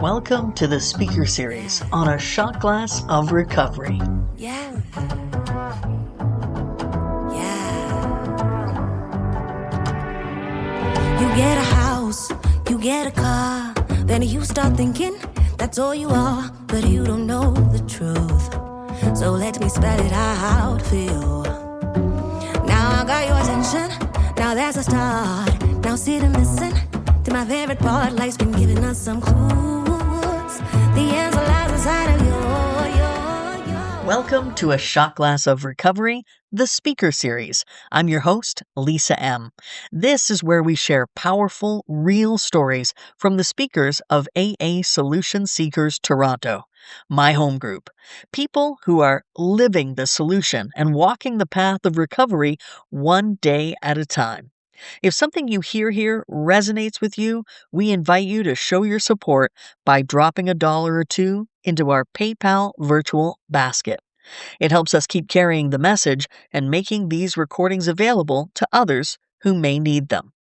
Welcome to the speaker series on a shot glass of recovery. Yeah. Yeah. You get a house, you get a car, then you start thinking that's all you are, but you don't know the truth. So let me spell it out for you. Now I got your attention, now there's a start. Now sit and listen to my favorite part. Life's been giving us some clues. The answer lies inside of your. Welcome to a shot glass of recovery, the speaker series. I'm your host, Lisa M. This is where we share powerful, real stories from the speakers of AA Solution Seekers Toronto, my home group. People who are living the solution and walking the path of recovery one day at a time. If something you hear here resonates with you, we invite you to show your support by dropping $1 or $2 into our PayPal virtual basket. It helps us keep carrying the message and making these recordings available to others who may need them.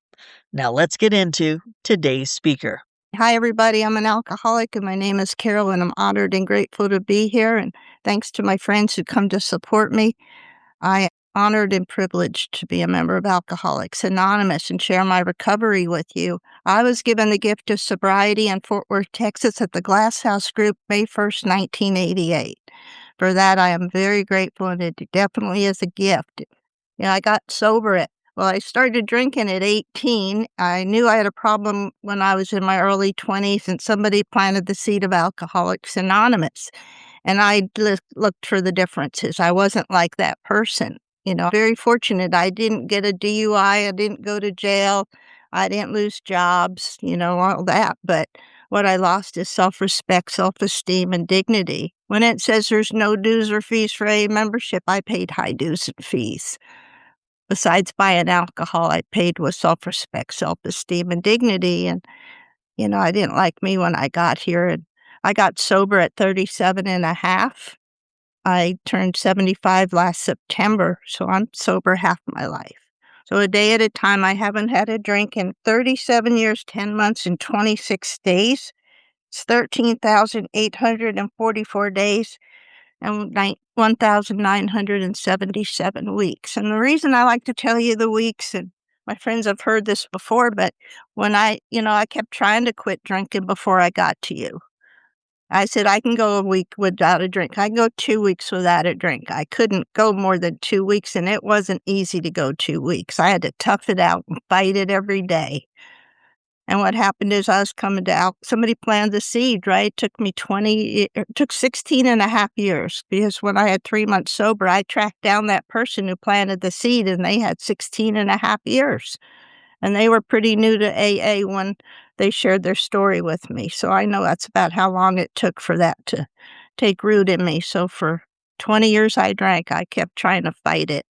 Now let's get into today's speaker. Hi, everybody. I'm an alcoholic, and my name is Carol, and I'm honored and grateful to be here. And thanks to my friends who come to support me. I am honored and privileged to be a member of Alcoholics Anonymous and share my recovery with you. I was given the gift of sobriety in Fort Worth, Texas at the Glass House Group May 1st, 1988. For that, I am very grateful, and it definitely is a gift. I got sober I started drinking at 18. I knew I had a problem when I was in my early 20s, and somebody planted the seed of Alcoholics Anonymous. And I looked for the differences. I wasn't like that person. Very fortunate. I didn't get a DUI. I didn't go to jail. I didn't lose jobs, all that. But what I lost is self-respect, self-esteem, and dignity. When it says there's no dues or fees for a membership, I paid high dues and fees. Besides buying alcohol, I paid with self-respect, self-esteem, and dignity. And, I didn't like me when I got here. And I got sober at 37 and a half. I turned 75 last September, so I'm sober half my life. So a day at a time. I haven't had a drink in 37 years, 10 months, and 26 days. It's 13,844 days and 1,977 weeks. And the reason I like to tell you the weeks, and my friends have heard this before, but when I kept trying to quit drinking before I got to you. I said, I can go a week without a drink. I can go 2 weeks without a drink. I couldn't go more than 2 weeks, and it wasn't easy to go 2 weeks. I had to tough it out and fight it every day. And what happened is I was coming to somebody planted the seed, right? It took 16 and a half years, because when I had 3 months sober, I tracked down that person who planted the seed, and they had 16 and a half years. And they were pretty new to AA when they shared their story with me. So I know that's about how long it took for that to take root in me. So for 20 years I drank. I kept trying to fight it,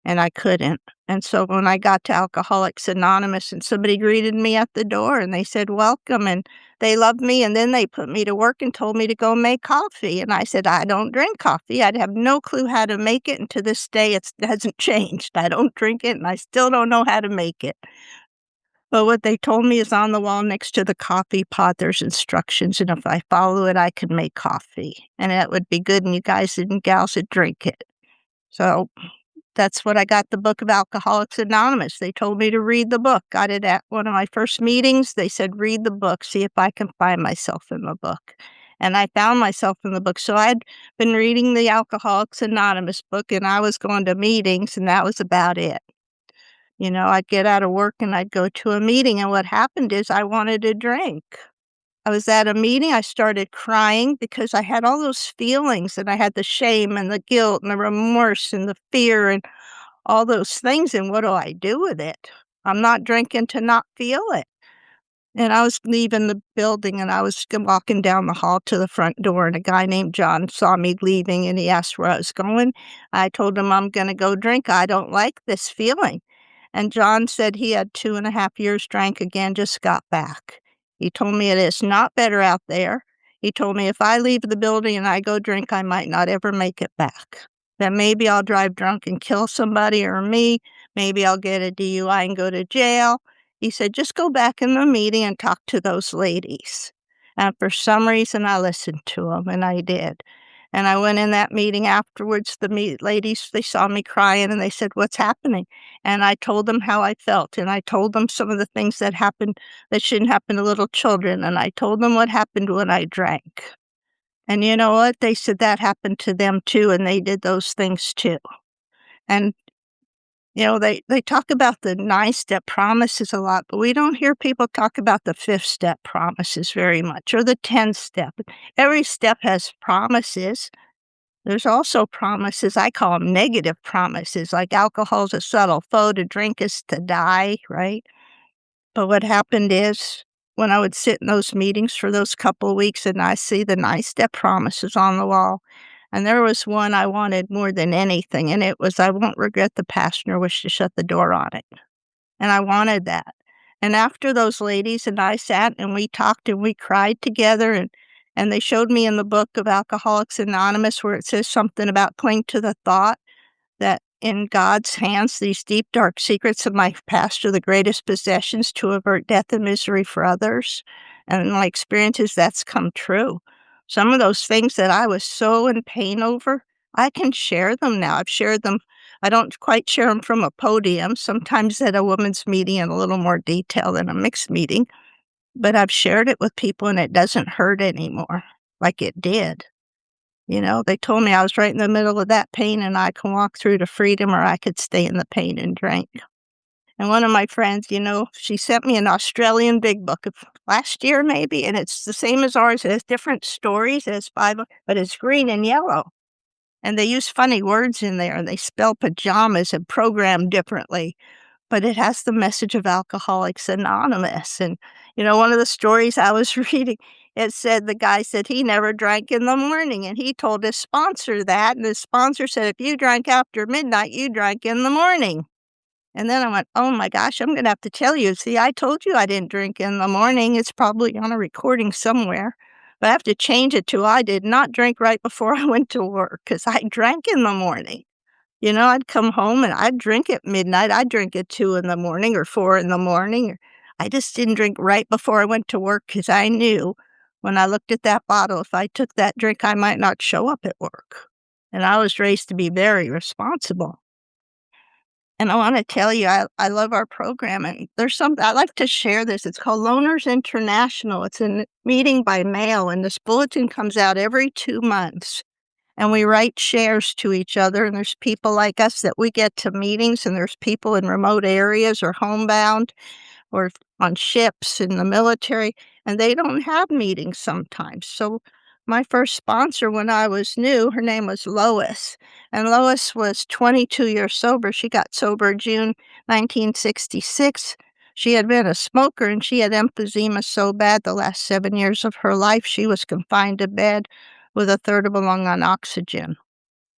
and I couldn't. And so when I got to Alcoholics Anonymous, and somebody greeted me at the door, and they said, welcome, and they loved me, and then they put me to work and told me to go make coffee. And I said, I don't drink coffee. I'd have no clue how to make it, and to this day it hasn't changed. I don't drink it, and I still don't know how to make it. But what they told me is on the wall next to the coffee pot, there's instructions, and if I follow it, I could make coffee, and it would be good, and you guys and gals would drink it. So that's what I got the book of Alcoholics Anonymous. They told me to read the book. Got it at one of my first meetings. They said, read the book, see if I can find myself in the book. And I found myself in the book. So I'd been reading the Alcoholics Anonymous book, and I was going to meetings, and that was about it. I'd get out of work and I'd go to a meeting, and what happened is I wanted a drink. I was at a meeting, I started crying because I had all those feelings, and I had the shame and the guilt and the remorse and the fear and all those things, and what do I do with it? I'm not drinking to not feel it. And I was leaving the building, and I was walking down the hall to the front door, and a guy named John saw me leaving, and he asked where I was going. I told him, I'm going to go drink. I don't like this feeling. And John said he had 2.5 years, drank again, just got back. He told me it is not better out there. He told me if I leave the building and I go drink, I might not ever make it back. That maybe I'll drive drunk and kill somebody or me. Maybe I'll get a DUI and go to jail. He said, just go back in the meeting and talk to those ladies. And for some reason, I listened to them, and I did. And I went in that meeting afterwards. The ladies, they saw me crying, and they said, "What's happening?" And I told them how I felt, and I told them some of the things that happened that shouldn't happen to little children, and I told them what happened when I drank. And you know what? They said that happened to them too, and they did those things too. And they talk about the 9-step promises a lot, but we don't hear people talk about the 5th-step promises very much, or the 10th-step. Every step has promises. There's also promises, I call them negative promises, like alcohol's a subtle foe, to drink is to die, right? But what happened is, when I would sit in those meetings for those couple of weeks and I see the 9-step promises on the wall, and there was one I wanted more than anything, and it was, "I won't regret the past nor wish to shut the door on it." And I wanted that. And after those ladies and I sat and we talked and we cried together, and they showed me in the book of Alcoholics Anonymous where it says something about cling to the thought that in God's hands, these deep, dark secrets of my past are the greatest possessions to avert death and misery for others. And in my experiences, that's come true. Some of those things that I was so in pain over, I can share them now. I've shared them. I don't quite share them from a podium, sometimes at a women's meeting in a little more detail than a mixed meeting, but I've shared it with people and it doesn't hurt anymore like it did. They told me I was right in the middle of that pain and I can walk through to freedom, or I could stay in the pain and drink. And one of my friends, she sent me an Australian big book of last year maybe, and it's the same as ours. It has different stories. It has 5, but it's green and yellow. And they use funny words in there, and they spell pajamas and program differently. But it has the message of Alcoholics Anonymous. And, one of the stories I was reading, it said the guy said he never drank in the morning, and he told his sponsor that, and his sponsor said, "If you drank after midnight, you drank in the morning." And then I went, "Oh my gosh, I'm gonna have to tell you. See, I told you I didn't drink in the morning. It's probably on a recording somewhere. But I have to change it to I did not drink right before I went to work, because I drank in the morning." I'd come home and I'd drink at midnight. I'd drink at 2 in the morning or 4 in the morning. I just didn't drink right before I went to work, because I knew when I looked at that bottle, if I took that drink, I might not show up at work. And I was raised to be very responsible. And I want to tell you, I love our program. And I like to share this. It's called Loners International. It's a meeting by mail, and this bulletin comes out every 2 months. And we write shares to each other, and there's people like us that we get to meetings, and there's people in remote areas or homebound or on ships in the military, and they don't have meetings sometimes. So my first sponsor when I was new, her name was Lois, and Lois was 22 years sober. She got sober June 1966. She had been a smoker, and she had emphysema so bad the last 7 years of her life, she was confined to bed with a third of a lung on oxygen.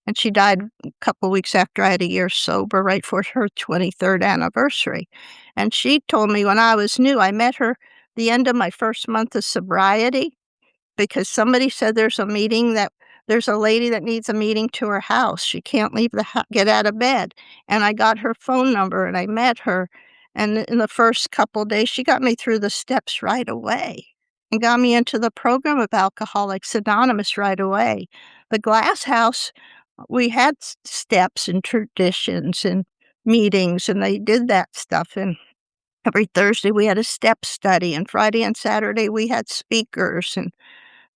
And she died a couple weeks after I had a year sober, right for her 23rd anniversary. And she told me when I was new, I met her the end of my first month of sobriety, because somebody said there's a lady that needs a meeting to her house. She can't get out of bed. And I got her phone number and I met her. And in the first couple days, she got me through the steps right away and got me into the program of Alcoholics Anonymous right away. The Glass House, we had steps and traditions and meetings, and they did that stuff. And every Thursday we had a step study, and Friday and Saturday we had speakers, and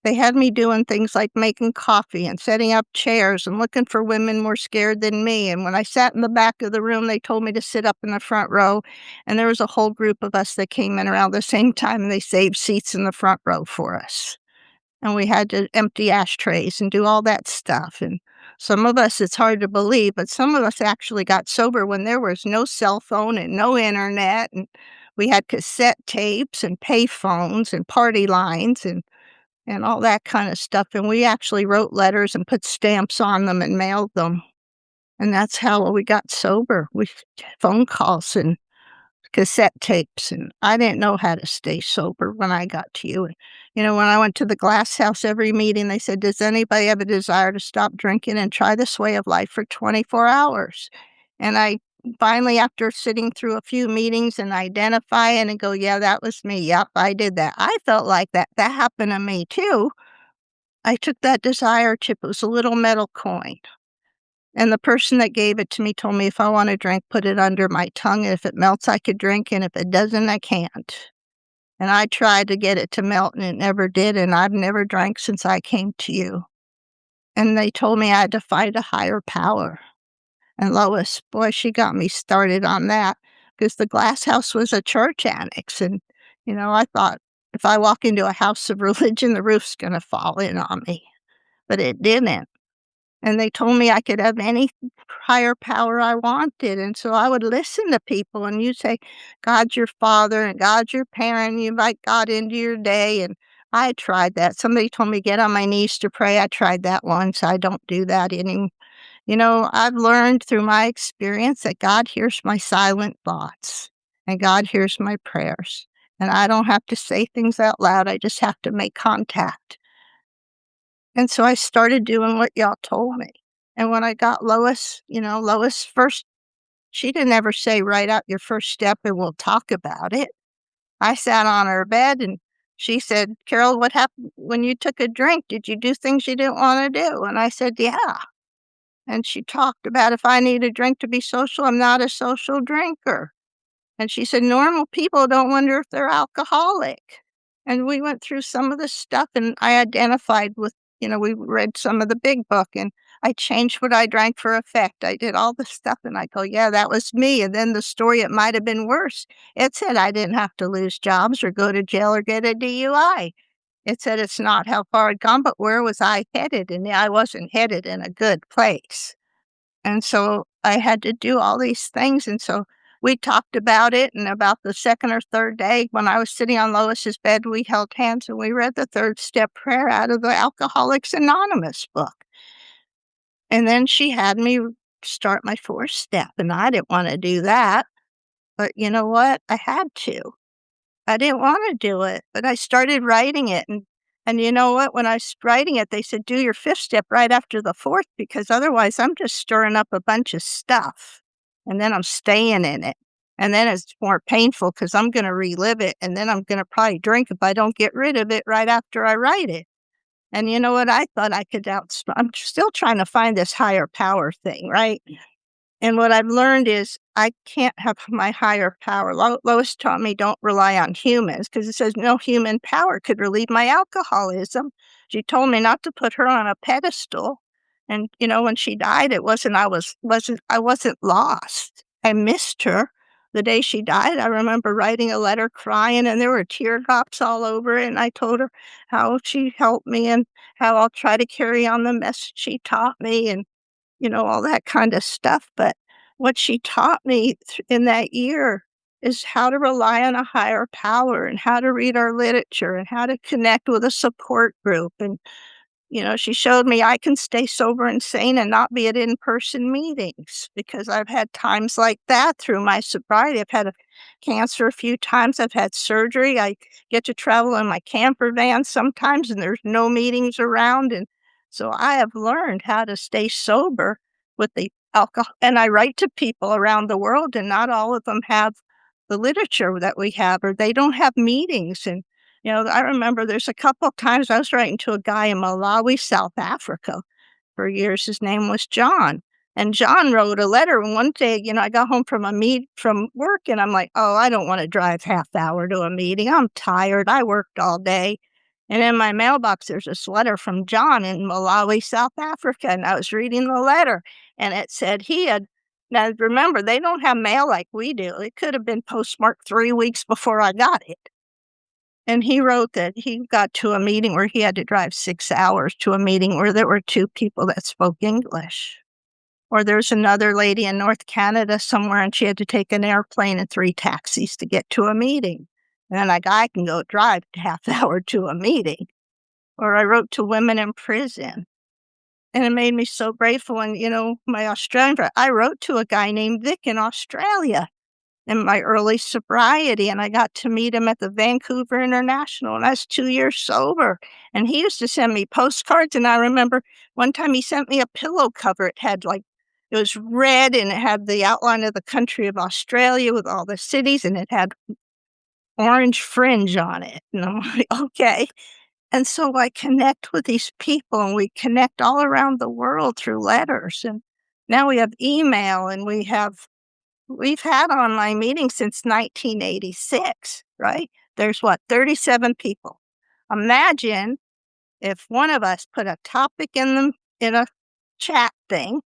they had me doing things like making coffee and setting up chairs and looking for women more scared than me. And when I sat in the back of the room, they told me to sit up in the front row. And there was a whole group of us that came in around the same time, and they saved seats in the front row for us. And we had to empty ashtrays and do all that stuff. And some of us, it's hard to believe, but some of us actually got sober when there was no cell phone and no internet. And we had cassette tapes and pay phones and party lines and all that kind of stuff, and we actually wrote letters and put stamps on them and mailed them, and that's how we got sober, with phone calls and cassette tapes, and I didn't know how to stay sober when I got to you. And, when I went to the Glass House every meeting, they said, "Does anybody have a desire to stop drinking and try this way of life for 24 hours?" And I finally, after sitting through a few meetings and identifying and go, yeah, that was me. Yep, I did that. I felt like that. That happened to me too. I took that desire chip. It was a little metal coin. And the person that gave it to me told me if I want to drink, put it under my tongue. And if it melts, I could drink. And if it doesn't, I can't. And I tried to get it to melt and it never did. And I've never drank since I came to you. And they told me I had to find a higher power. And Lois, boy, she got me started on that because the glass house was a church annex. And, I thought if I walk into a house of religion, the roof's going to fall in on me. But it didn't. And they told me I could have any higher power I wanted. And so I would listen to people and you say, God's your father and God's your parent. You invite God into your day. And I tried that. Somebody told me get on my knees to pray. I tried that once. I don't do that anymore. I've learned through my experience that God hears my silent thoughts and God hears my prayers. And I don't have to say things out loud. I just have to make contact. And so I started doing what y'all told me. And when I got Lois, Lois first, she didn't ever say, write out your first step and we'll talk about it. I sat on her bed and she said, Carol, what happened when you took a drink? Did you do things you didn't want to do? And I said, yeah. And she talked about if I need a drink to be social, I'm not a social drinker. And she said, normal people don't wonder if they're alcoholic. And we went through some of the stuff and I identified with, we read some of the big book and I changed what I drank for effect. I did all the stuff and I go, yeah, that was me. And then the story, it might have been worse. It said I didn't have to lose jobs or go to jail or get a DUI. It said it's not how far I'd gone, but where was I headed? And I wasn't headed in a good place. And so I had to do all these things. And so we talked about it. And about the second or third day, when I was sitting on Lois's bed, we held hands and we read the third step prayer out of the Alcoholics Anonymous book. And then she had me start my fourth step. And I didn't want to do that. But you know what? I had to. I didn't want to do it, but I started writing it. And you know what? When I was writing it, they said, do your fifth step right after the fourth, because otherwise I'm just stirring up a bunch of stuff. And then I'm staying in it. And then it's more painful because I'm going to relive it. And then I'm going to probably drink if I don't get rid of it right after I write it. And you know what? I thought I could I'm still trying to find this higher power thing, right? And what I've learned is I can't have my higher power. Lois taught me don't rely on humans because it says no human power could relieve my alcoholism. She told me not to put her on a pedestal. And when she died, I wasn't lost. I missed her. The day she died, I remember writing a letter crying and there were tear drops all over it. And I told her how she helped me and how I'll try to carry on the message she taught me and all that kind of stuff. But what she taught me in that year is how to rely on a higher power and how to read our literature and how to connect with a support group. And, she showed me I can stay sober and sane and not be at in-person meetings because I've had times like that through my sobriety. I've had a cancer a few times. I've had surgery. I get to travel in my camper van sometimes and there's no meetings around. And so I have learned how to stay sober with the alcohol. And I write to people around the world and not all of them have the literature that we have or they don't have meetings. And I remember there's a couple of times I was writing to a guy in Malawi, South Africa for years. His name was John. And John wrote a letter. And one day, I got home from work and I'm like, oh, I don't want to drive half hour to a meeting. I'm tired. I worked all day. And in my mailbox, there's this letter from John in Malawi, South Africa. And I was reading the letter and it said now remember, they don't have mail like we do. It could have been postmarked 3 weeks before I got it. And he wrote that he got to a meeting where he had to drive 6 hours to a meeting where there were 2 people that spoke English. Or there's another lady in North Canada somewhere and she had to take an airplane and 3 taxis to get to a meeting. And a guy can go drive a half hour to a meeting. Or I wrote to women in prison. And it made me so grateful. And, my Australian friend, I wrote to a guy named Vic in Australia in my early sobriety, and I got to meet him at the Vancouver International, and I was 2 years sober. And he used to send me postcards, and I remember one time he sent me a pillow cover. It had It was red, and it had the outline of the country of Australia with all the cities, and it had orange fringe on it. And I'm like, okay. And so I connect with these people, and we connect all around the world through letters. And now we have email, and we've had online meetings since 1986, right? There's 37 people. Imagine if one of us put a topic in a chat thing,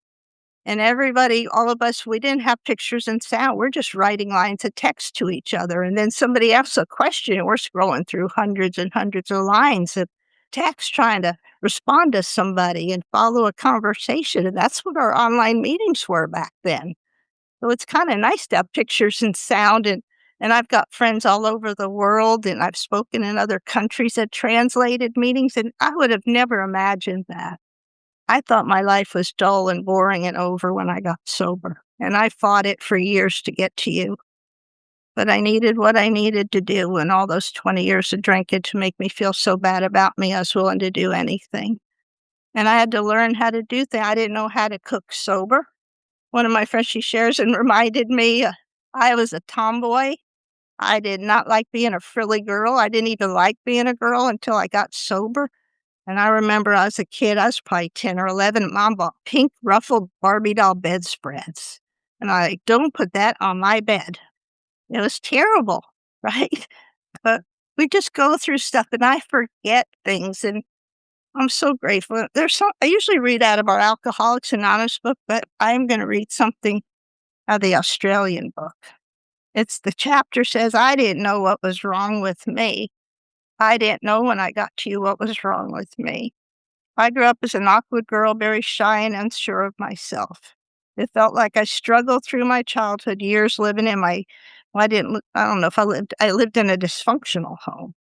and everybody, all of us, we didn't have pictures and sound. We're just writing lines of text to each other. And then somebody asks a question, and we're scrolling through hundreds and hundreds of lines of text trying to respond to somebody and follow a conversation. And that's what our online meetings were back then. So it's kind of nice to have pictures and sound. And I've got friends all over the world, and I've spoken in other countries at translated meetings, and I would have never imagined that. I thought my life was dull and boring and over when I got sober, and I fought it for years to get to you. But I needed what I needed to do, and all those 20 years of drinking to make me feel so bad about me, I was willing to do anything. And I had to learn how to do things. I didn't know how to cook sober. One of my friends, she shares and reminded me, I was a tomboy. I did not like being a frilly girl. I didn't even like being a girl until I got sober. And I remember I was a kid, I was probably 10 or 11, Mom bought pink ruffled Barbie doll bedspreads. And I don't put that on my bed. It was terrible, right? But we just go through stuff, and I forget things, and I'm so grateful. I usually read out of our Alcoholics Anonymous book, but I'm going to read something out of the Australian book. The chapter says, I didn't know what was wrong with me. I didn't know when I got to you what was wrong with me. I grew up as an awkward girl, very shy and unsure of myself. It felt like I struggled through my childhood years living in I don't know if I lived in a dysfunctional home.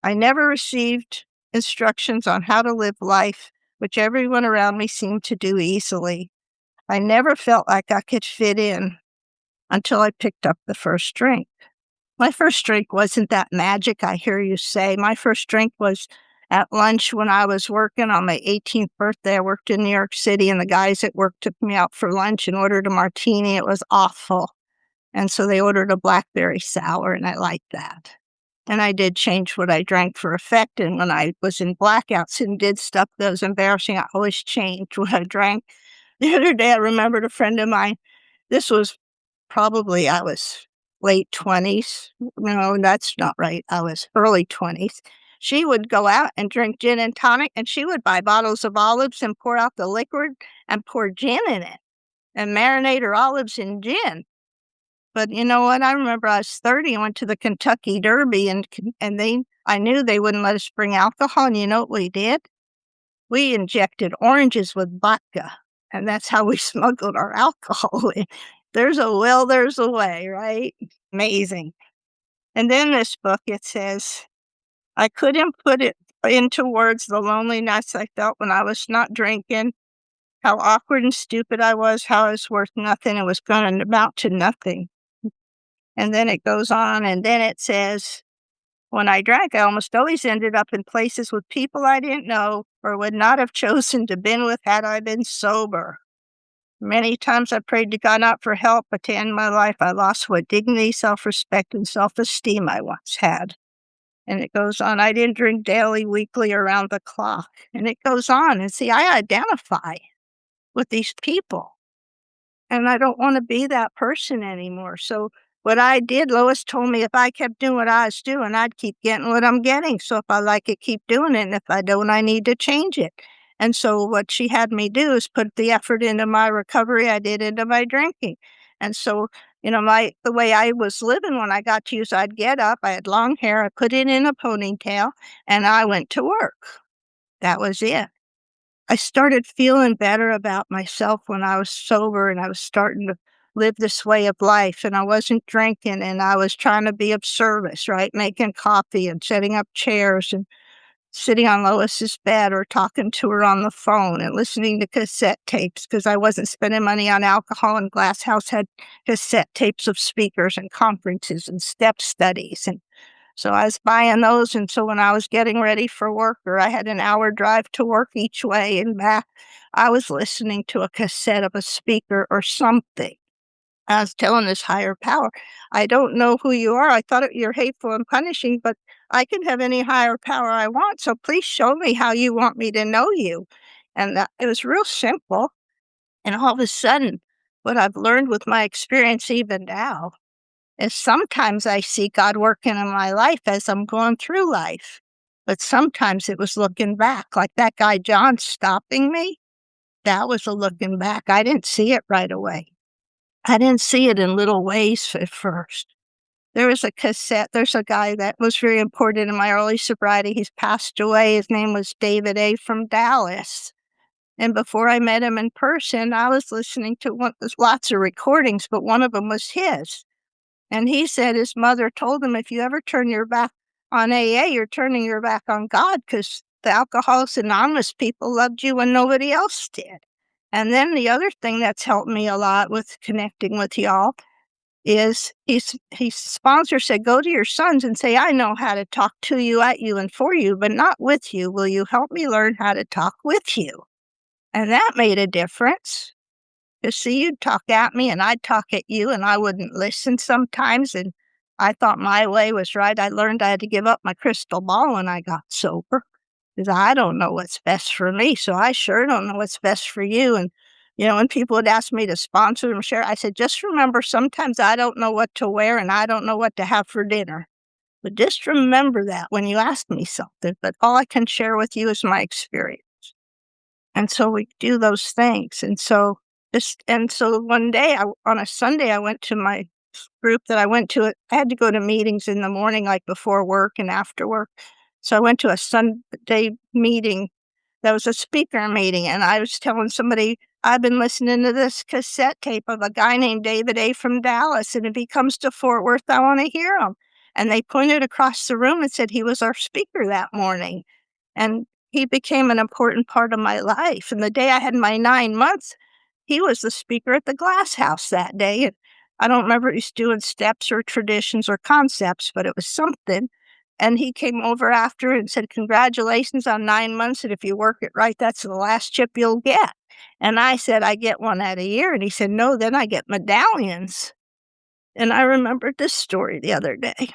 I never received instructions on how to live life, which everyone around me seemed to do easily. I never felt like I could fit in until I picked up the first drink. My first drink wasn't that magic, I hear you say. My first drink was at lunch when I was working on my 18th birthday. I worked in New York City, and the guys at work took me out for lunch and ordered a martini. It was awful. And so they ordered a blackberry sour, and I liked that. And I did change what I drank for effect. And when I was in blackouts and did stuff that was embarrassing, I always changed what I drank. The other day, I remembered a friend of mine. This was probably, I was late 20s. No, that's not right. I was early 20s. She would go out and drink gin and tonic, and she would buy bottles of olives and pour out the liquid and pour gin in it and marinate her olives in gin. But you know what? I remember I was 30 and went to the Kentucky Derby, and I knew they wouldn't let us bring alcohol. And you know what we did? We injected oranges with vodka, and that's how we smuggled our alcohol in. There's a will, there's a way, right? Amazing. And then this book, it says, I couldn't put it into words the loneliness I felt when I was not drinking, how awkward and stupid I was, how I was worth nothing and was going to amount to nothing. And then it goes on, and then it says, when I drank, I almost always ended up in places with people I didn't know or would not have chosen to been with had I been sober. Many times I prayed to God not for help, but to end my life, I lost what dignity, self-respect, and self-esteem I once had. And it goes on, I didn't drink daily, weekly, around the clock. And it goes on, and see, I identify with these people. And I don't want to be that person anymore. So what I did, Lois told me if I kept doing what I was doing, I'd keep getting what I'm getting. So if I like it, keep doing it. And if I don't, I need to change it. And so what she had me do is put the effort into my recovery I did into my drinking. And so, the way I was living when I got to you, so I'd get up, I had long hair, I put it in a ponytail, and I went to work. That was it. I started feeling better about myself when I was sober, and I was starting to live this way of life, and I wasn't drinking, and I was trying to be of service, right? Making coffee and setting up chairs and sitting on Lois's bed or talking to her on the phone and listening to cassette tapes because I wasn't spending money on alcohol, and Glass House had cassette tapes of speakers and conferences and step studies. And So I was buying those, and so when I was getting ready for work or I had an hour drive to work each way and back, I was listening to a cassette of a speaker or something. I was telling this higher power, I don't know who you are. I thought you're hateful and punishing, but I can have any higher power I want. So please show me how you want me to know you. And it was real simple. And all of a sudden, what I've learned with my experience even now is sometimes I see God working in my life as I'm going through life. But sometimes it was looking back, like that guy John stopping me. That was a looking back. I didn't see it right away. I didn't see it in little ways at first. There was a cassette. There's a guy that was very important in my early sobriety. He's passed away. His name was David A. from Dallas. And before I met him in person, I was listening to lots of recordings, but one of them was his. And he said his mother told him, if you ever turn your back on AA, you're turning your back on God, because the Alcoholics Anonymous people loved you when nobody else did. And then the other thing that's helped me a lot with connecting with y'all is his sponsor said, go to your sons and say, I know how to talk to you, at you, and for you, but not with you. Will you help me learn how to talk with you? And that made a difference. Because see, you'd talk at me and I'd talk at you, and I wouldn't listen sometimes. And I thought my way was right. I learned I had to give up my crystal ball when I got sober, because I don't know what's best for me. So I sure don't know what's best for you. And, when people would ask me to sponsor them, share, I said, just remember, sometimes I don't know what to wear and I don't know what to have for dinner. But just remember that when you ask me something. But all I can share with you is my experience. And so we do those things. And so one day, on a Sunday, I went to my group that I went to. I had to go to meetings in the morning, like before work and after work. So I went to a Sunday meeting. That was a speaker meeting. And I was telling somebody, I've been listening to this cassette tape of a guy named David A. from Dallas. And if he comes to Fort Worth, I want to hear him. And they pointed across the room and said he was our speaker that morning. And he became an important part of my life. And the day I had my 9 months, he was the speaker at the Glass House that day. And I don't remember if he's doing steps or traditions or concepts, but it was something. And he came over after and said, congratulations on 9 months. And if you work it right, that's the last chip you'll get. And I said, I get one at a year. And he said, no, then I get medallions. And I remembered this story the other day.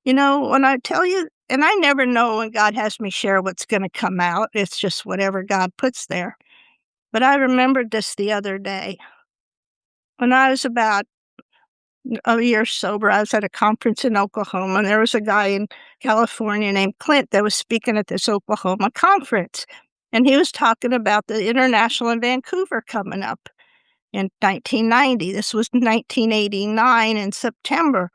When I tell you, and I never know when God has me share what's going to come out. It's just whatever God puts there. But I remembered this the other day. When I was about a year sober, I was at a conference in Oklahoma, and there was a guy in California named Clint that was speaking at this Oklahoma conference. And he was talking about the International in Vancouver coming up in 1990. This was 1989 in September.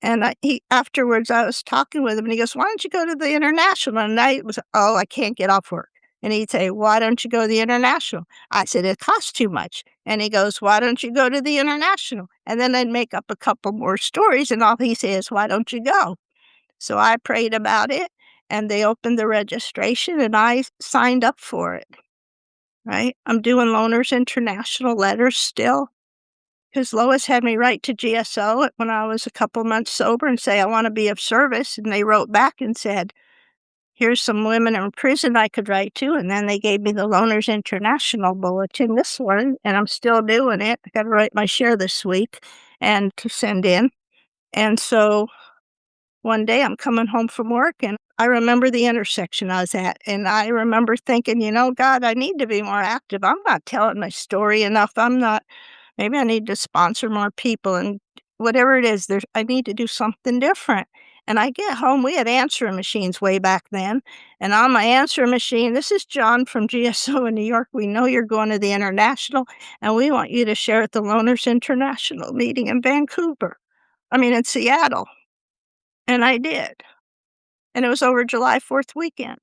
And afterwards, I was talking with him, and he goes, why don't you go to the International? And I was, I can't get off work. And he'd say, why don't you go to the International? I said, it costs too much. And he goes, why don't you go to the International? And then I'd make up a couple more stories, and all he says, why don't you go? So I prayed about it, and they opened the registration, and I signed up for it, right? I'm doing Loners International letters still. Because Lois had me write to GSO when I was a couple months sober and say, I want to be of service. And they wrote back and said, here's some women in prison I could write to. And then they gave me the Loners International bulletin, this one, and I'm still doing it. I got to write my share this week and to send in. And so one day I'm coming home from work, and I remember the intersection I was at. And I remember thinking, God, I need to be more active. I'm not telling my story enough. Maybe I need to sponsor more people, and whatever it is, I need to do something different. And I get home, we had answering machines way back then. And on my answering machine, this is John from GSO in New York. We know you're going to the International, and we want you to share at the Loners International meeting in in Seattle. And I did. And it was over July 4th weekend.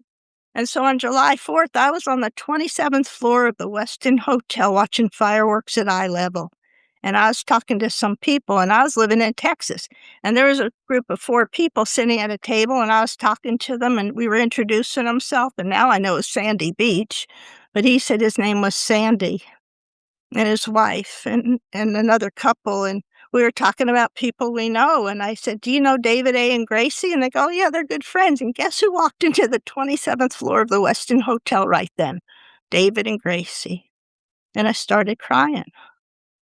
And so on July 4th, I was on the 27th floor of the Westin Hotel watching fireworks at eye level. And I was talking to some people, and I was living in Texas. And there was a group of 4 people sitting at a table, and I was talking to them, and we were introducing himself. And now I know it's Sandy Beach, but he said his name was Sandy and his wife and another couple. And we were talking about people we know, and I said, "Do you know David A. and Gracie?" And they go, "Oh, yeah, they're good friends." And guess who walked into the 27th floor of the Westin Hotel right then? David and Gracie. And I started crying.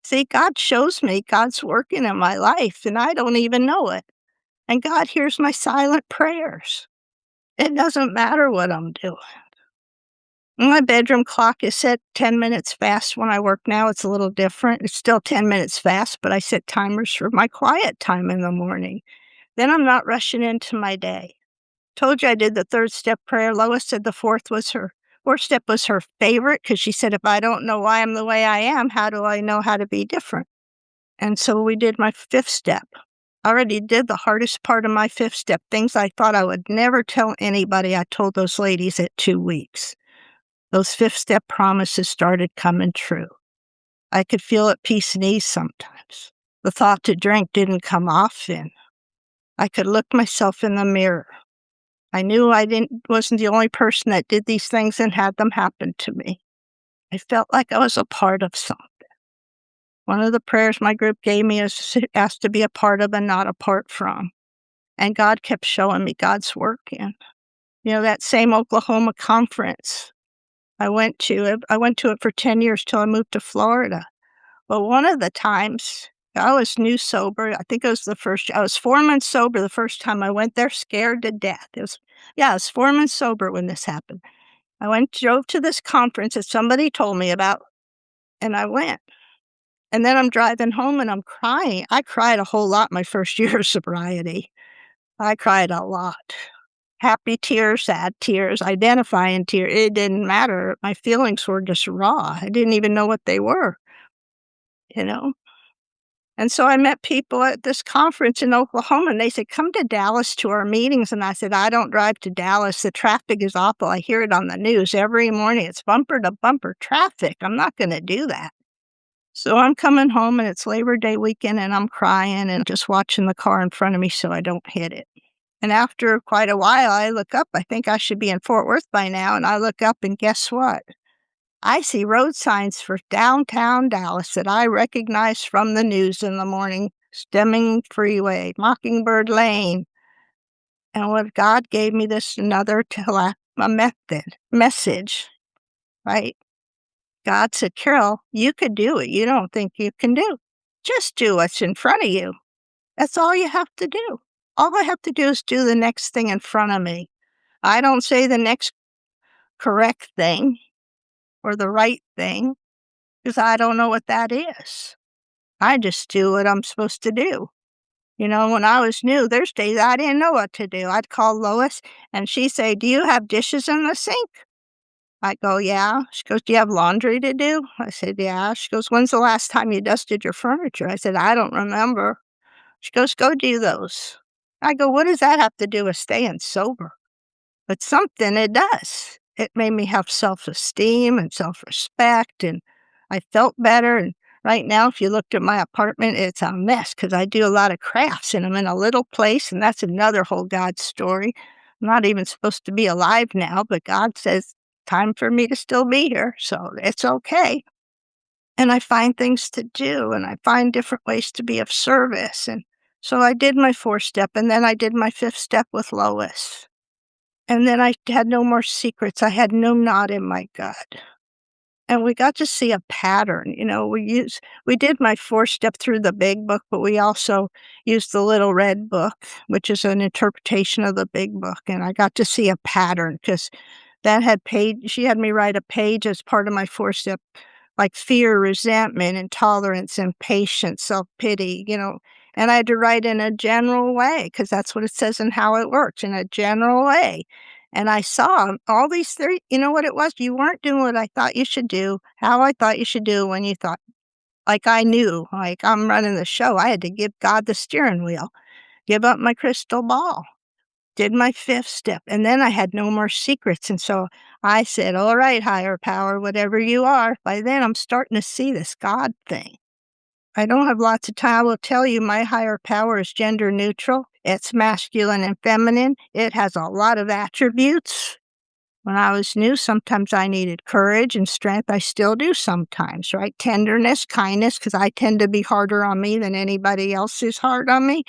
See, God shows me God's working in my life, and I don't even know it. And God hears my silent prayers. It doesn't matter what I'm doing. My bedroom clock is set 10 minutes fast when I work now. It's a little different. It's still 10 minutes fast, but I set timers for my quiet time in the morning. Then I'm not rushing into my day. Told you I did the 3rd step prayer. Lois said the 4th step was her favorite because she said, if I don't know why I'm the way I am, how do I know how to be different? And so we did my 5th step. I already did the hardest part of my 5th step, things I thought I would never tell anybody. I told those ladies at 2 weeks. Those 5th step promises started coming true. I could feel at peace and ease sometimes. The thought to drink didn't come often. I could look myself in the mirror. I knew wasn't the only person that did these things and had them happen to me. I felt like I was a part of something. One of the prayers my group gave me is asked to be a part of and not apart from. And God kept showing me God's working. You know, that same Oklahoma conference, I went to it for 10 years till I moved to Florida. But one of the times, I was new sober. I think it was I was 4 months sober the first time I went there, scared to death. I was 4 months sober when this happened. Drove to this conference that somebody told me about, and I went. And then I'm driving home and I'm crying. I cried a whole lot my first year of sobriety. I cried a lot. Happy tears, sad tears, identifying tears. It didn't matter. My feelings were just raw. I didn't even know what they were, you know? And so I met people at this conference in Oklahoma, and they said, come to Dallas to our meetings. And I said, I don't drive to Dallas. The traffic is awful. I hear it on the news every morning. It's bumper to bumper traffic. I'm not going to do that. So I'm coming home, and it's Labor Day weekend, and I'm crying and just watching the car in front of me so I don't hit it. And after quite a while, I look up. I think I should be in Fort Worth by now. And I look up, and guess what? I see road signs for downtown Dallas that I recognize from the news in the morning. Stemming Freeway, Mockingbird Lane. And what God gave me message, right? God said, Carol, you could do it. You don't think you can do. Just do what's in front of you. That's all you have to do. All I have to do is do the next thing in front of me. I don't say the next correct thing or the right thing because I don't know what that is. I just do what I'm supposed to do. You know, when I was new, there's days I didn't know what to do. I'd call Lois and she'd say, do you have dishes in the sink? I go, yeah. She goes, do you have laundry to do? I said, yeah. She goes, when's the last time you dusted your furniture? I said, I don't remember. She goes, go do those. I go, what does that have to do with staying sober? But something it does. It made me have self-esteem and self-respect, and I felt better. And right now, if you looked at my apartment, it's a mess because I do a lot of crafts, and I'm in a little place, and that's another whole God story. I'm not even supposed to be alive now, but God says, time for me to still be here, so it's okay. And I find things to do, and I find different ways to be of service. And so I did my 4th step, and then I did my 5th step with Lois. And then I had no more secrets. I had no knot in my gut. And we got to see a pattern. You know, we did my 4th step through the big book, but we also used the little red book, which is an interpretation of the big book. And I got to see a pattern because she had me write a page as part of my 4th step, like fear, resentment, intolerance, impatience, self-pity, you know. And I had to write in a general way because that's what it says and how it works, in a general way. And I saw all these three, you know what it was? You weren't doing what I thought you should do, how I thought you should do when you thought, like I knew, like I'm running the show. I had to give God the steering wheel, give up my crystal ball, did my 5th step, and then I had no more secrets. And so I said, all right, higher power, whatever you are. By then, I'm starting to see this God thing. I don't have lots of time. I will tell you my higher power is gender neutral. It's masculine and feminine. It has a lot of attributes. When I was new, sometimes I needed courage and strength. I still do sometimes, right? Tenderness, kindness, because I tend to be harder on me than anybody else is hard on me.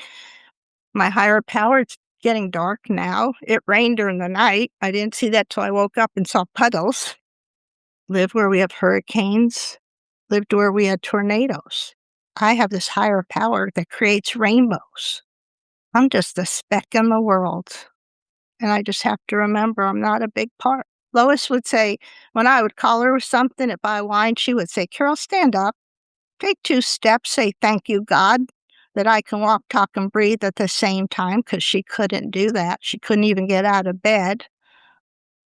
My higher power, it's getting dark now. It rained during the night. I didn't see that till I woke up and saw puddles. Lived where we have hurricanes. Lived where we had tornadoes. I have this higher power that creates rainbows. I'm just a speck in the world. And I just have to remember I'm not a big part. Lois would say, when I would call her with something, if I whined, she would say, Carol, stand up, take 2 steps, say, thank you, God, that I can walk, talk, and breathe at the same time, because she couldn't do that. She couldn't even get out of bed.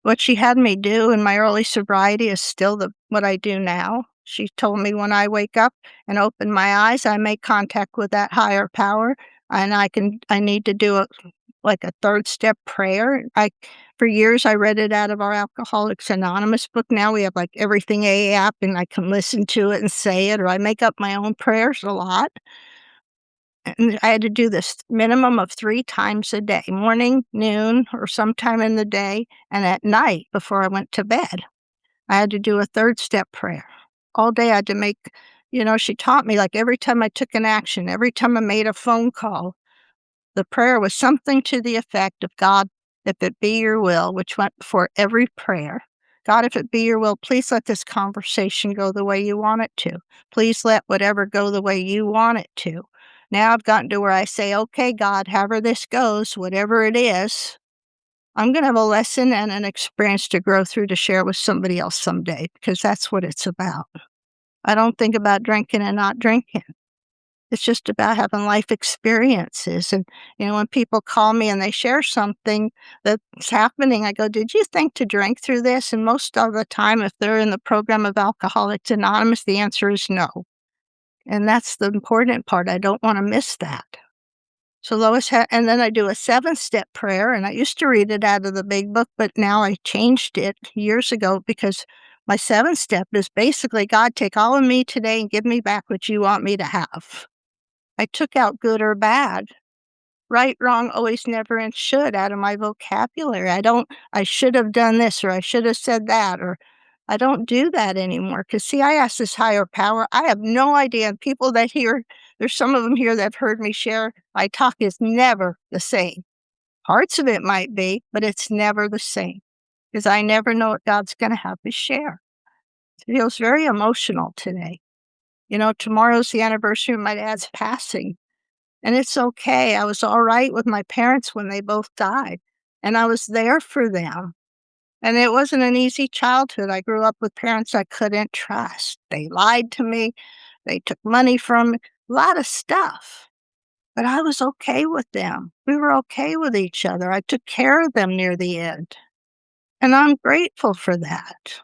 What she had me do in my early sobriety is still what I do now. She told me when I wake up and open my eyes, I make contact with that higher power, and I need to do a 3rd step prayer. For years, I read it out of our Alcoholics Anonymous book. Now we have like Everything AA app, and I can listen to it and say it, or I make up my own prayers a lot. And I had to do this minimum of 3 times a day, morning, noon, or sometime in the day, and at night before I went to bed. I had to do a 3rd step prayer. All day I had to make, she taught me, like, every time I took an action, every time I made a phone call, the prayer was something to the effect of, God, if it be your will, which went before every prayer. God, if it be your will, please let this conversation go the way you want it to. Please let whatever go the way you want it to. Now I've gotten to where I say, okay, God, however this goes, whatever it is, I'm going to have a lesson and an experience to grow through to share with somebody else someday, because that's what it's about. I don't think about drinking and not drinking. It's just about having life experiences. And, when people call me and they share something that's happening, I go, did you think to drink through this? And most of the time, if they're in the program of Alcoholics Anonymous, the answer is no. And that's the important part. I don't want to miss that. So Lois and then I do a 7-step prayer, and I used to read it out of the big book, but now I changed it years ago, because my 7th step is basically, God, take all of me today and give me back what you want me to have. I took out good or bad, right, wrong, always, never, and should out of my vocabulary. I should have done this, or I should have said that, or I don't do that anymore. Because, see, I ask this higher power. I have no idea. And people that there's some of them here that have heard me share, my talk is never the same. Parts of it might be, but it's never the same, because I never know what God's going to have me share. It feels very emotional today. Tomorrow's the anniversary of my dad's passing. And it's okay. I was all right with my parents when they both died, and I was there for them. And it wasn't an easy childhood. I grew up with parents I couldn't trust. They lied to me. They took money from me, a lot of stuff. But I was okay with them. We were okay with each other. I took care of them near the end. And I'm grateful for that.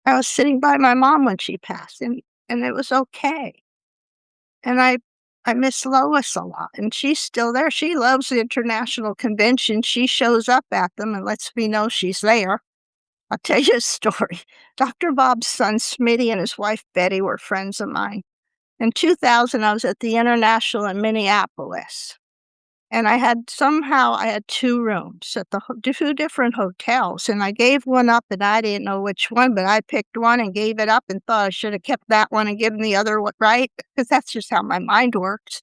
I was sitting by my mom when she passed, and it was okay. And I miss Lois a lot, and she's still there. She loves the international convention. She shows up at them and lets me know she's there. I'll tell you a story. Dr. Bob's son, Smitty, and his wife, Betty, were friends of mine. In 2000, I was at the International in Minneapolis, and I had 2 rooms at the 2 different hotels, and I gave one up, and I didn't know which one, but I picked one and gave it up and thought I should have kept that one and given the other one, right? Because that's just how my mind works.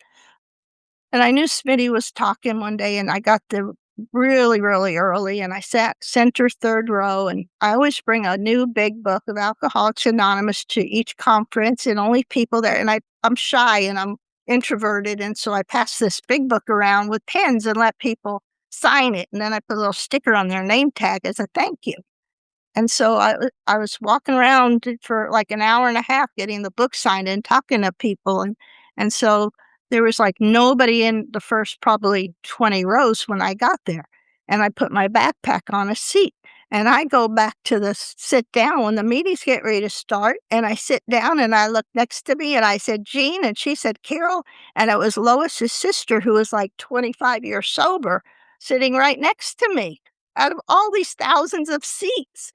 And I knew Smitty was talking one day, and I got there really, really early, and I sat center 3rd row, and I always bring a new big book of Alcoholics Anonymous to each conference, and only people there, and I'm shy and I'm introverted, and so I pass this big book around with pens and let people sign it, and then I put a little sticker on their name tag as a thank you. And so I was walking around for like an hour and a half getting the book signed and talking to people, and so there was like nobody in the first probably 20 rows when I got there. And I put my backpack on a seat, and I go back to the sit down when the meetings get ready to start, and I sit down and I look next to me and I said, Jean, and she said, Carol, and it was Lois's sister, who was like 25 years sober, sitting right next to me out of all these thousands of seats.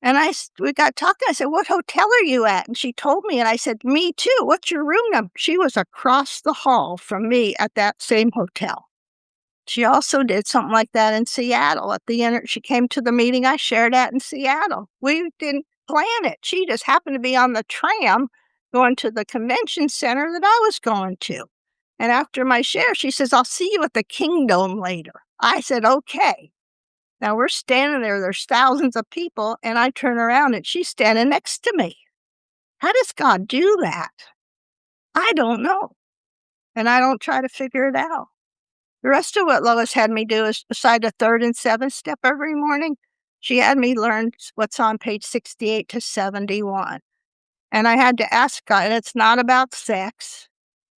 And we got talking. I said, what hotel are you at? And she told me, and I said, me too. What's your room number? She was across the hall from me at that same hotel. She also did something like that in Seattle at the end. She came to the meeting I shared at in Seattle. We didn't plan it. She just happened to be on the tram going to the convention center that I was going to. And after my share, she says, I'll see you at the Kingdom later. I said, okay. Now we're standing there. There's thousands of people. And I turn around and she's standing next to me. How does God do that? I don't know. And I don't try to figure it out. The rest of what Lois had me do is beside the third and seventh step every morning, she had me learn what's on page 68 to 71. And I had to ask God, and it's not about sex.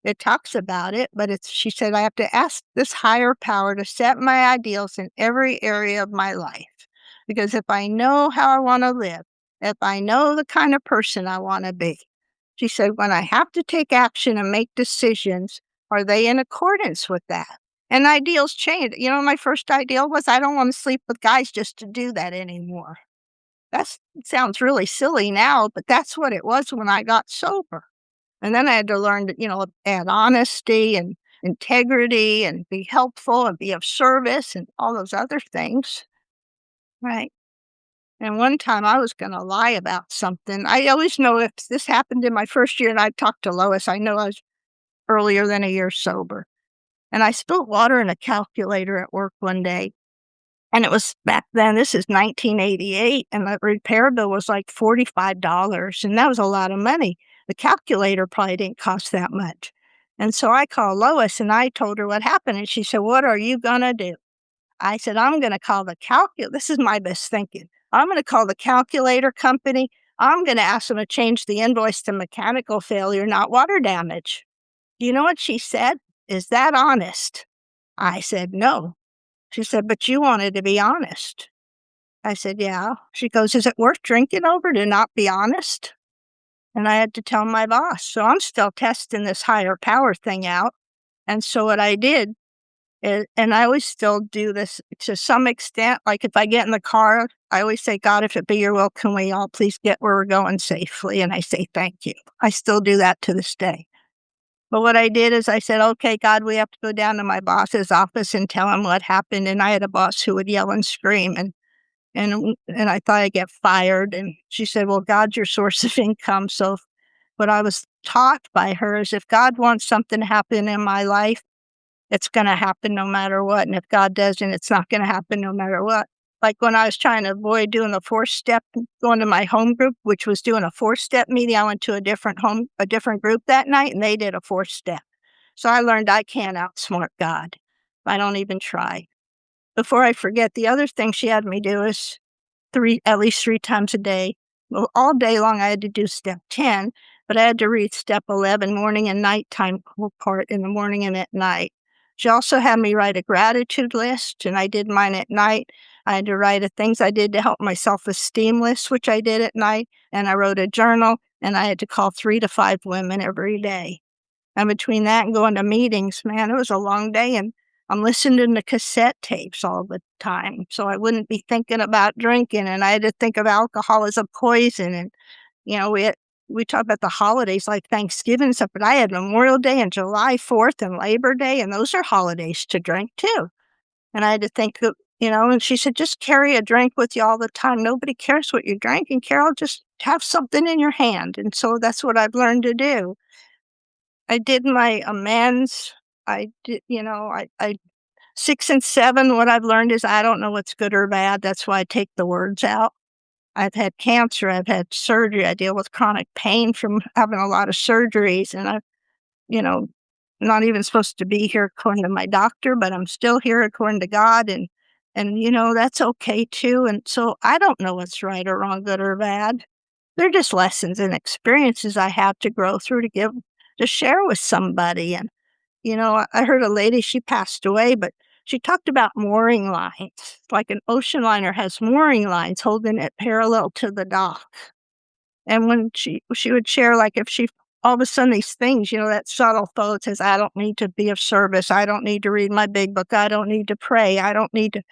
It talks about it, but she said, I have to ask this higher power to set my ideals in every area of my life. Because if I know how I want to live, if I know the kind of person I want to be, she said, when I have to take action and make decisions, are they in accordance with that? And ideals change. My first ideal was I don't want to sleep with guys just to do that anymore. That sounds really silly now, but that's what it was when I got sober. And then I had to learn to, add honesty and integrity and be helpful and be of service and all those other things. Right. And one time I was going to lie about something. I always know if this happened in my first year and I talked to Lois, I know I was earlier than a year sober. And I spilled water in a calculator at work one day. And it was back then, this is 1988, and the repair bill was like $45. And that was a lot of money. The calculator probably didn't cost that much. And so I called Lois and I told her what happened. And she said, what are you going to do? I said, I'm going to call the calculator. This is my best thinking. I'm going to call the calculator company. I'm going to ask them to change the invoice to mechanical failure, not water damage. You know what she said? Is that honest? I said, no. She said, but you wanted to be honest. I said, yeah. She goes, is it worth drinking over to not be honest? And I had to tell my boss. So I'm still testing this higher power thing out. And so what I did is, and I always still do this to some extent, like if I get in the car, I always say, God, if it be your will, can we all please get where we're going safely? And I say, thank you. I still do that to this day. But what I did is I said, okay, God, we have to go down to my boss's office and tell him what happened. And I had a boss who would yell and scream. And I thought I'd get fired. And she said, well, God's your source of income. So what I was taught by her is if God wants something to happen in my life, it's going to happen no matter what. And if God doesn't, it's not going to happen no matter what. Like when I was trying to avoid doing the 4-step, going to my home group, which was doing a 4-step meeting, I went to a different group that night, and they did a 4-step. So I learned I can't outsmart God. I don't even try. Before I forget, the other thing she had me do is at least 3 times a day. Well, all day long I had to do step 10, but I had to read step 11, morning and nighttime part in the morning and at night. She also had me write a gratitude list, and I did mine at night. I had to write things I did to help my self-esteem list, which I did at night, and I wrote a journal, and I had to call 3 to 5 women every day. And between that and going to meetings, man, it was a long day, and I'm listening to cassette tapes all the time, so I wouldn't be thinking about drinking, and I had to think of alcohol as a poison, and, we talk about the holidays like Thanksgiving and stuff, but I had Memorial Day and July 4th and Labor Day, and those are holidays to drink too. And I had to think that, and she said, just carry a drink with you all the time. Nobody cares what you're drinking, Carol. Just have something in your hand. And so that's what I've learned to do. I did my amends. I did, 6 and 7, what I've learned is I don't know what's good or bad. That's why I take the words out. I've had cancer, I've had surgery, I deal with chronic pain from having a lot of surgeries, and I'm, not even supposed to be here according to my doctor, but I'm still here according to God, and that's okay too. And so I don't know what's right or wrong, good or bad. They're just lessons and experiences I have to grow through to share with somebody. And, I heard a lady, she passed away, but she talked about mooring lines, like an ocean liner has mooring lines holding it parallel to the dock. And when she would share, like if she, all of a sudden these things, that subtle thought says, I don't need to be of service. I don't need to read my big book. I don't need to pray. I don't need to.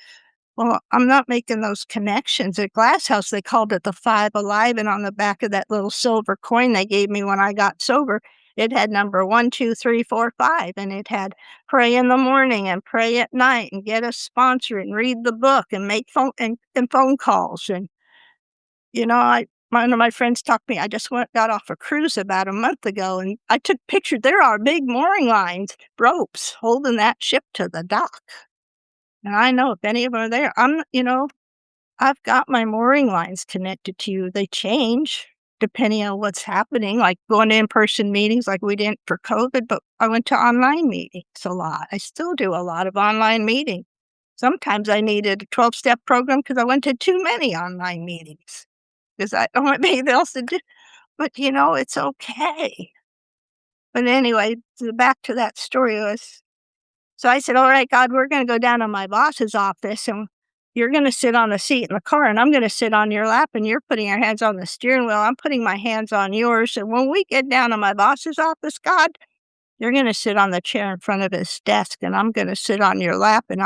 Well, I'm not making those connections. At Glass House, they called it the 5 Alive. And on the back of that little silver coin they gave me when I got sober, It had number 1, 2, 3, 4, 5, and it had pray in the morning and pray at night and get a sponsor and read the book and make phone calls. And, one of my friends talked to me. I just got off a cruise about a month ago, and I took pictures. There are big mooring lines, ropes holding that ship to the dock. And I know if any of them are there, I've got my mooring lines connected to you. They change depending on what's happening, like going to in-person meetings like we didn't for COVID, but I went to online meetings a lot. I still do a lot of online meetings. Sometimes I needed a 12-step program because I went to too many online meetings because I don't want anything else to do. But, it's okay. But anyway, back to that story so I said, all right, God, we're going to go down to my boss's office and you're going to sit on the seat in the car and I'm going to sit on your lap and you're putting your hands on the steering wheel. I'm putting my hands on yours. And when we get down to my boss's office, God, you're going to sit on the chair in front of his desk and I'm going to sit on your lap and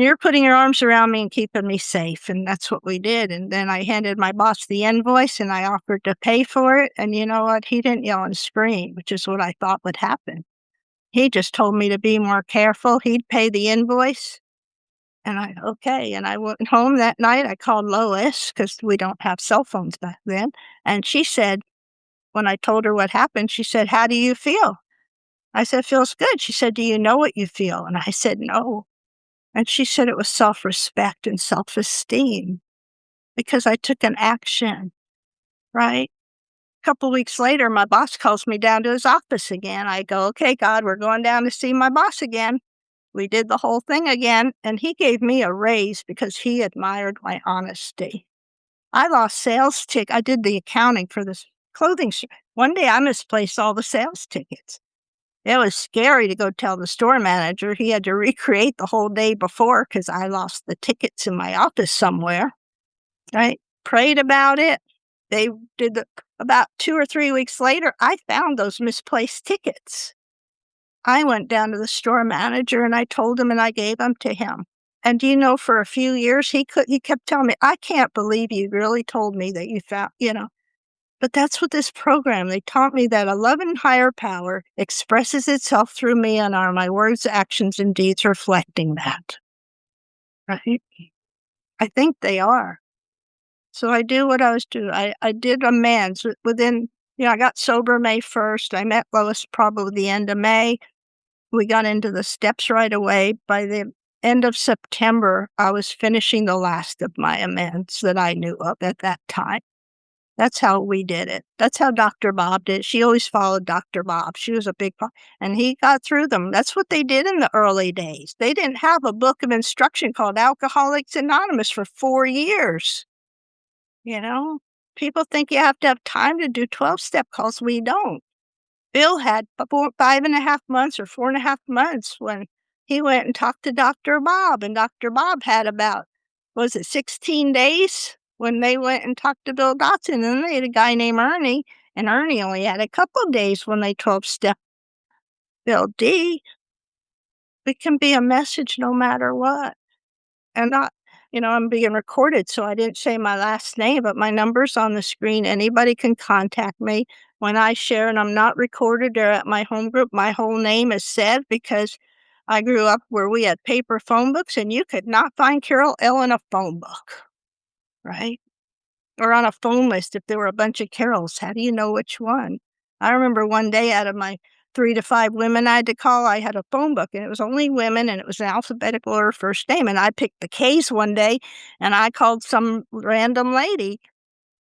you're putting your arms around me and keeping me safe. And that's what we did. And then I handed my boss the invoice and I offered to pay for it. And you know what? He didn't yell and scream, which is what I thought would happen. He just told me to be more careful. He'd pay the invoice. And okay. And I went home that night. I called Lois because we don't have cell phones back then. And she said, when I told her what happened, she said, how do you feel? I said, feels good. She said, do you know what you feel? And I said, no. And she said it was self-respect and self-esteem because I took an action, right? A couple weeks later, my boss calls me down to his office again. I go, okay, God, we're going down to see my boss again. We did the whole thing again, and he gave me a raise because he admired my honesty. I lost sales tickets. I did the accounting for this clothing store. One day I misplaced all the sales tickets. It was scary to go tell the store manager. He had to recreate the whole day before because I lost the tickets in my office somewhere. Right? Prayed about it. They did about 2 or 3 weeks later, I found those misplaced tickets. I went down to the store manager and I told him and I gave them to him. And do you know, for a few years, he kept telling me, I can't believe you really told me that you found, But that's what this program, they taught me that a loving higher power expresses itself through me and are my words, actions, and deeds reflecting that. Right? I think they are. So I do what I was doing. I did amends within, I got sober May 1st. I met Lois probably the end of May. We got into the steps right away. By the end of September, I was finishing the last of my amends that I knew of at that time. That's how we did it. That's how Dr. Bob did it. She always followed Dr. Bob. She was a big part, and he got through them. That's what they did in the early days. They didn't have a book of instruction called Alcoholics Anonymous for 4 years. People think you have to have time to do 12-step calls. We don't. Bill had 5.5 months or 4.5 months when he went and talked to Dr. Bob, and Dr. Bob had about, 16 days when they went and talked to Bill Dotson, and then they had a guy named Ernie, and Ernie only had a couple of days when they 12-step Bill D. It can be a message no matter what. And not, I'm being recorded, so I didn't say my last name, but my number's on the screen. Anybody can contact me when I share, and I'm not recorded or at my home group. My whole name is said because I grew up where we had paper phone books, and you could not find Carol L. in a phone book, right? Or on a phone list if there were a bunch of Carols. How do you know which one? I remember one day out of my 3 to 5 women I had to call, I had a phone book, and it was only women, and it was in alphabetical order first name, and I picked the K's one day, and I called some random lady,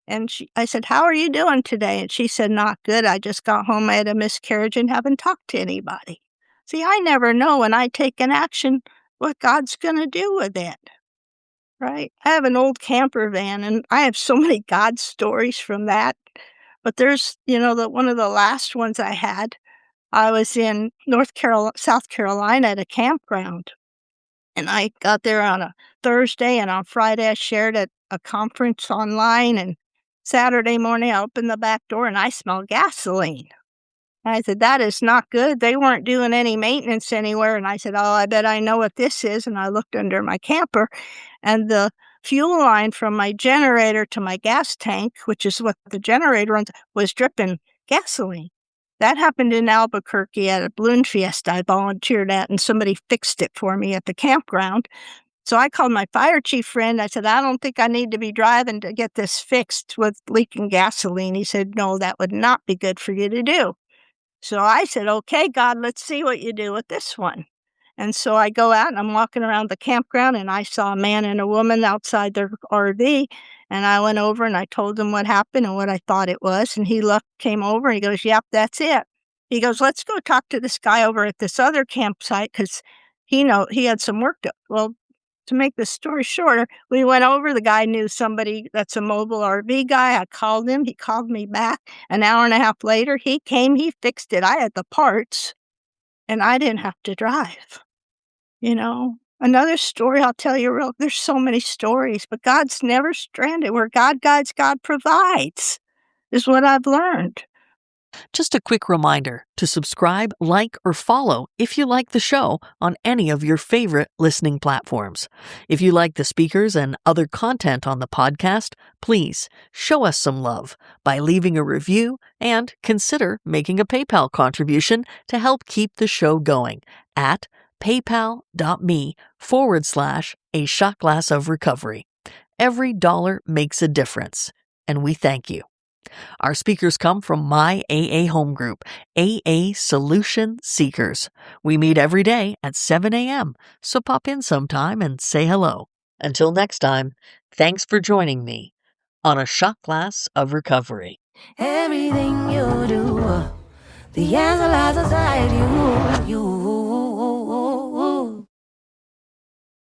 and I said, how are you doing today? And she said, not good. I just got home. I had a miscarriage and haven't talked to anybody. See, I never know when I take an action what God's going to do with it. Right? I have an old camper van, and I have so many God stories from that. But there's, one of the last ones I had, I was in South Carolina at a campground, and I got there on a Thursday, and on Friday I shared at a conference online, and Saturday morning I opened the back door and I smelled gasoline. And I said, that is not good. They weren't doing any maintenance anywhere. And I said, oh, I bet I know what this is. And I looked under my camper, and the fuel line from my generator to my gas tank, which is what the generator runs, was dripping gasoline. That happened in Albuquerque at a balloon fiesta I volunteered at, and somebody fixed it for me at the campground. So I called my fire chief friend. I said, I don't think I need to be driving to get this fixed with leaking gasoline. He said, no, that would not be good for you to do. So I said, okay, God, let's see what you do with this one. And so I go out and I'm walking around the campground and I saw a man and a woman outside their RV. And I went over and I told him what happened and what I thought it was. And he came over and he goes, yep, that's it. He goes, let's go talk to this guy over at this other campsite because he had some work to. Well, to make the story shorter, we went over. The guy knew somebody that's a mobile RV guy. I called him. He called me back. An hour and a half later, he came. He fixed it. I had the parts, and I didn't have to drive. Another story I'll tell you there's so many stories, but God's never stranded. Where God guides, God provides, is what I've learned. Just a quick reminder to subscribe, like, or follow if you like the show on any of your favorite listening platforms. If you like the speakers and other content on the podcast, please show us some love by leaving a review and consider making a PayPal contribution to help keep the show going at paypal.me/a shot glass of recovery. Every dollar makes a difference, and we thank you. Our speakers come from my AA home group, AA Solution Seekers. We meet every day at 7 a.m., so pop in sometime and say hello. Until next time, thanks for joining me on A Shot Glass of Recovery. Everything you do, the answer lies inside you.